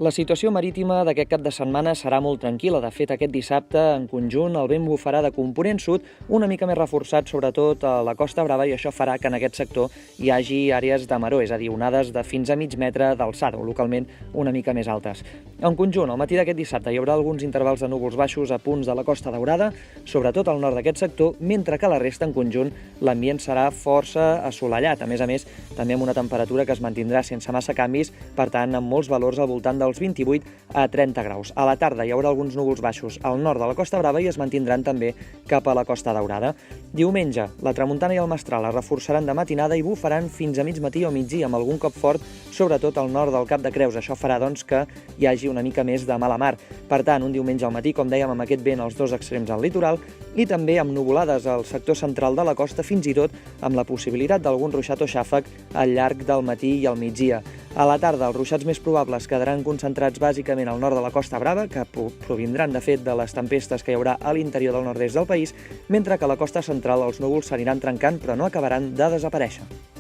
La situació marítima d'aquest cap de setmana serà molt tranquil·la. De fet, aquest dissabte, en conjunt, el vent bufarà de component sud, una mica més reforçat, sobretot a la Costa Brava, i això farà que en aquest sector hi hagi àrees de maror, és a dir, onades de fins a mig metre d'alçada, o localment una mica més altes. En conjunt, al matí d'aquest dissabte hi haurà alguns intervals de núvols baixos a punts de la Costa Daurada, sobretot al nord d'aquest sector, mentre que a la resta, en conjunt, l'ambient serà força assolellat. A més, també amb una temperatura que es mantindrà sense massa canvis, per tant, amb molts valors al voltant dels 28 a 30 graus. A la tarda hi haurà alguns núvols baixos al nord de la Costa Brava i es mantindran també cap a la Costa Daurada. Diumenge, la tramuntana i el mestral es reforçaran de matinada i bufaran fins a mig matí o migdia, amb algun cop fort, sobretot al nord del Cap de Creus. Això farà, doncs, que hi hagi una mica més de mala mar. Per tant, un diumenge al matí, com dèiem, amb aquest vent als dos extrems al litoral i també amb nuvolades al sector central de la costa, fins i tot amb la possibilitat d'algun ruixat o xàfec al llarg del matí i al migdia. A la tarda, els ruixats més probables quedaran concentrats bàsicament al nord de la Costa Brava, que provindran, de fet, de les tempestes que hi haurà a l'interior del nord-est del país, mentre que a la costa central els núvols s'aniran trencant, però no acabaran de desaparèixer.